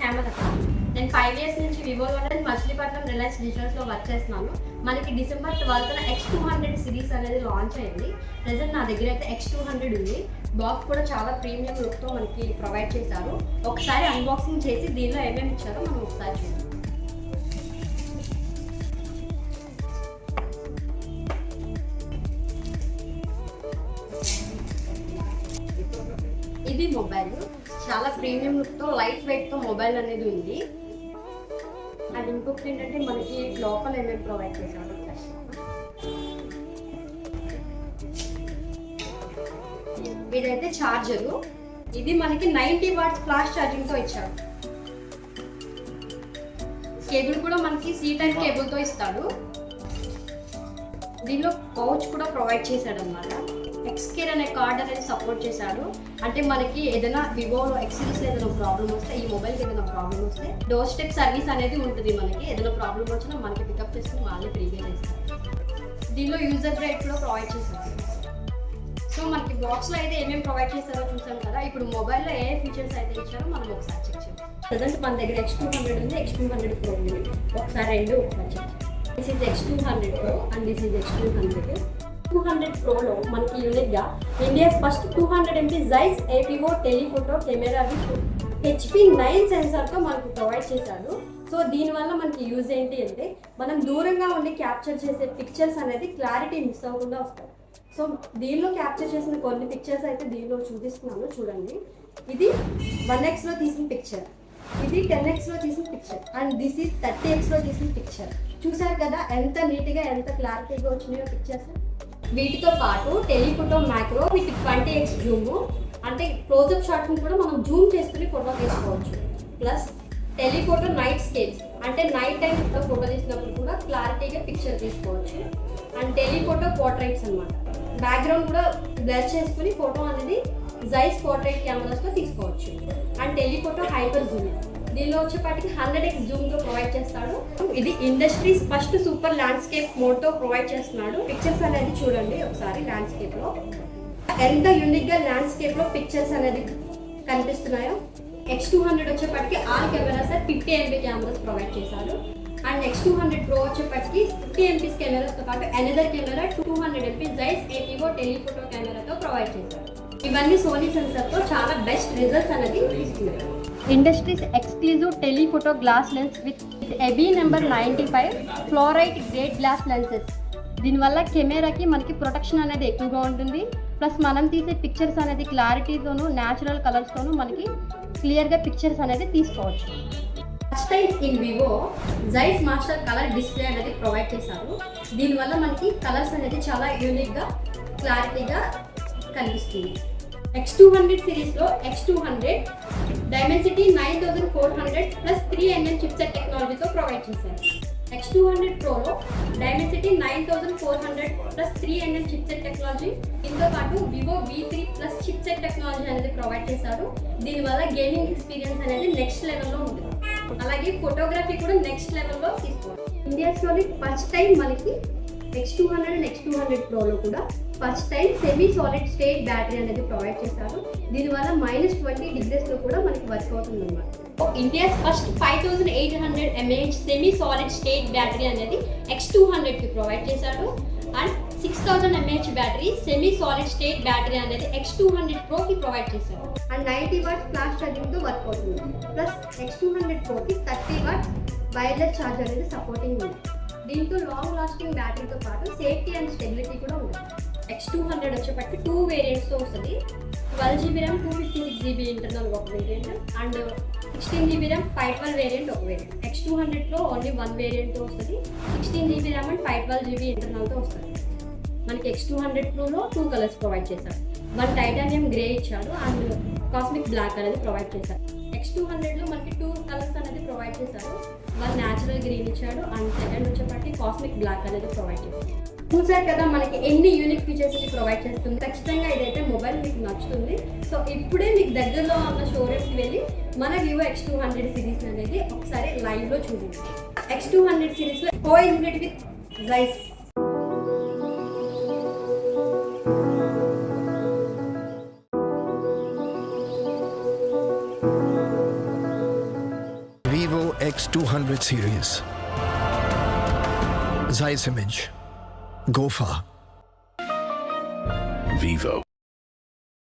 హేమలత. నేను 5 years నుంచి వివోలోనే Machilipatnam Reliance డిజిటల్స్లో work చేస్తున్నాను. మనకి December 12న X200 సిరీస్ అనేది లాంచ్ అయింది. ప్రెజెంట్ నా దగ్గర అయితే X200 ఉంది. బాక్స్ కూడా చాలా ప్రీమియం లుక్తో మనకి ప్రొవైడ్ చేశారు. ఒకసారి అన్బాక్సింగ్ చేసి దీనిలో ఏమేమి ఇచ్చారో మనం ఒకసారి చూద్దాం. ఇది మొబైల్ చాలా ప్రీమియం లుక్తో లైట్ వెయిట్తో మొబైల్ అనేది ఉంది. అండ్ ఇంకొకటి ఏంటంటే మనకి లోపల ఏమేమి ప్రొవైడ్ చేశారు. ఇదైతే ఛార్జరు. ఇది మనకి 90 watts ఫ్లాష్ ఛార్జింగ్తో ఇచ్చాడు. కేబుల్ కూడా మనకి C-type కేబుల్తో ఇస్తాడు. దీనిలో పౌచ్ కూడా ప్రొవైడ్ చేశాడు అన్నమాట. ఎక్స్కేర్ అనే కార్డ్ అనేది సపోర్ట్ చేశాడు. అంటే మనకి ఏదైనా వివోలో ఎక్స్సీరీస్లో ఏదైనా ప్రాబ్లమ్ వస్తే, ఈ మొబైల్కి ఏదైనా ప్రాబ్లమ్ వస్తే డోర్ స్టెప్ సర్వీస్ అనేది ఉంటుంది. మనకి ఏదైనా ప్రాబ్లమ్ వచ్చినా మనకి పికప్ చేసుకుని వాళ్ళే ఫ్రీగా చేస్తారు. దీనిలో యూజర్ గైడ్ కూడా ప్రొవైడ్ చేశారు. సో మనకి బాక్స్లో అయితే ఏమేమి ప్రొవైడ్ చేస్తారో చూసాం కదా. ఇప్పుడు మొబైల్లో ఏ ఫీచర్స్ అయితే ఇచ్చారో మనం ఒకసారి చెక్ చేద్దాం. ప్రజెంట్ మన దగ్గర X200 ఉంది, X200 Pro ఉంది. ఒకసారి చెక్ చేద్దాం. This is X200 Pro and this is X200. 200 Proలో మనకి యూనిక్గా India first 200 MP Jain APO telephoto camera with HP9 సెన్సార్తో మనకు ప్రొవైడ్ చేశాడు. సో దీనివల్ల మనకి యూజ్ ఏంటి అంటే మనం దూరంగా ఉండి క్యాప్చర్ చేసే పిక్చర్స్ అనేది క్లారిటీ మిస్ అవ్వకుండా వస్తాయి. సో దీనిలో క్యాప్చర్ చేసిన కొన్ని పిక్చర్స్ అయితే దీనిలో చూపిస్తున్నాను చూడండి. ఇది 1xలో తీసిన పిక్చర్, ఇది 10xలో తీసిన పిక్చర్ అండ్ దిస్ ఈజ్ 30xలో తీసిన పిక్చర్. చూసారు కదా ఎంత నీట్గా ఎంత క్లారిటీగా వచ్చినాయో పిక్చర్స్. వీటితో పాటు telephoto macro with 20x Zoom, అంటే క్లోజప్ షాట్ని కూడా మనం జూమ్ చేసుకుని ఫోటో తీసుకోవచ్చు. ప్లస్ టెలిఫోటో నైట్ స్కేల్స్, అంటే నైట్ టైం ఫోటో తీసినప్పుడు కూడా క్లారిటీగా పిక్చర్ తీసుకోవచ్చు. అండ్ టెలిఫోటో పోర్ట్రైట్స్ అనమాట, బ్యాక్గ్రౌండ్ కూడా బ్లర్ చేసుకుని ఫోటో అనేది జైస్ పోర్ట్రైట్ కెమెరాస్తో తీసుకోవచ్చు. అండ్ టెలిఫోటో హైపర్ జూమ్, దీనిలో వచ్చేపాటికి 100x జూమ్తో ప్రొవైడ్ చేస్తాడు. ఇది ఇండస్ట్రీస్ ఫస్ట్ సూపర్ ల్యాండ్స్కేప్ మోడ్తో ప్రొవైడ్ చేస్తున్నాడు. పిక్చర్స్ అనేది చూడండి ఒకసారి ల్యాండ్స్కేప్లో ఎంత యూనిక్గా ల్యాండ్స్కేప్లో పిక్చర్స్ అనేది కనిపిస్తున్నాయో. X200 వచ్చేపాటికి all cameras 50 MP cameras provide చేశారు. అండ్ X200 Pro వచ్చేప్పటికి 50 MP కెమెరాస్తో పాటు అనదర్ కెమెరా 200 MP జైస్ APO టెలిఫోటో కెమెరాతో ప్రొవైడ్ చేశారు. ఇవన్నీ సోనీ సెన్సర్తో చాలా బెస్ట్ రిజల్ట్స్ అనేది ఇస్తున్నాయి. Industries exclusive telephoto glass lens with AB number 95 fluorite grade glass lenses. దీనివల్ల కెమెరాకి మనకి ప్రొటెక్షన్ అనేది ఎక్కువగా ఉంటుంది. ప్లస్ మనం తీసే పిక్చర్స్ అనేది క్లారిటీతోనూ న్యాచురల్ కలర్స్తోనూ మనకి క్లియర్గా పిక్చర్స్ అనేది తీసుకోవచ్చు. First time in Vivo Zeiss master colour display అనేది ప్రొవైడ్ చేశారు. దీనివల్ల మనకి కలర్స్ అనేది చాలా యూనిక్గా క్లారిటీగా కనిపిస్తుంది. X200 సిరీస్లో X200 Dimensity 9400 plus 3nm chipset టెక్నాలజీతో ప్రొవైడ్ చేశారు. X200 Proలో Dimensity 9400 plus 3nm chipset technology, దీంతో పాటు Vivo V3 plus chipset technology అనేది ప్రొవైడ్ చేశారు. దీనివల్ల గేమింగ్ ఎక్స్పీరియన్స్ అనేది నెక్స్ట్ లెవెల్లో ఉంటుంది. అలాగే ఫోటోగ్రఫీ కూడా నెక్స్ట్ లెవెల్లో తీసుకోవాలి. ఇండియాస్లోని ఫస్ట్ టైం మనకి X200 అండ్ X200 Proలో కూడా first time semi solid state battery అనేది ప్రొవైడ్ చేశారు. దీనివల్ల -20 degreesలో కూడా మనకి వర్క్ అవుతుంది అన్నమాట. India's first 5800 mAh semi solid state battery అనేది X200కి ప్రొవైడ్ చేశాడు. And 6000 mAh battery semi solid state battery అనేది X200 Proకి ప్రొవైడ్ చేశారు. అండ్ 90 watts ఫ్లాష్ ఛార్జింగ్తో వర్క్ అవుతుంది. Plus X200 Proకి 30 watts wireless charger అనేది సపోర్టింగ్ ఉంది. దీంతో లాంగ్ లాస్టింగ్ బ్యాటరీతో పాటు సేఫ్టీ అండ్ స్టెబిలిటీ కూడా ఉంది. X200 వచ్చేప్పటికి 2 వేరియంట్స్తో వస్తుంది. 12GB RAM 256GB ఇంటర్నల్ ఒక variant and 16GB RAM 512 variant ఒక వేరియంట్. X200లో ఓన్లీ 1 వేరియంట్తో వస్తుంది. 16GB RAM అండ్ 512GB ఇంటర్నల్తో వస్తుంది. మనకి X200 Proలో 2 కలర్స్ ప్రొవైడ్ చేశారు. 1 టైటానియం గ్రే ఇచ్చాడు అండ్ కాస్మిక్ బ్లాక్ అనేది ప్రొవైడ్ చేశారు. X200లో మనకి 2 కలర్స్ అనేది ప్రొవైడ్ చేశారు. 1 న్యాచురల్ గ్రీన్ ఇచ్చాడు అండ్ సెకండ్ వచ్చేప్పటికి కాస్మిక్ బ్లాక్ అనేది ప్రొవైడ్ చేశారు. చూసారు కదా మనకి ఎన్ని యూనిక్ ఫీచర్స్ ప్రొవైడ్ చేస్తుంది. ఖచ్చితంగా ఇదైతే మొబైల్ మీకు నచ్చుతుంది. సో ఇప్పుడే మీకు దగ్గరలో ఉన్న షోరూమ్కి వెళ్ళి మన వివో X200 సిరీస్ అనేది ఒకసారి లైవ్లో చూడండి. X200 సిరీస్లో coincident with Jain. X200 series. Zeiss Image. Go far. Vivo.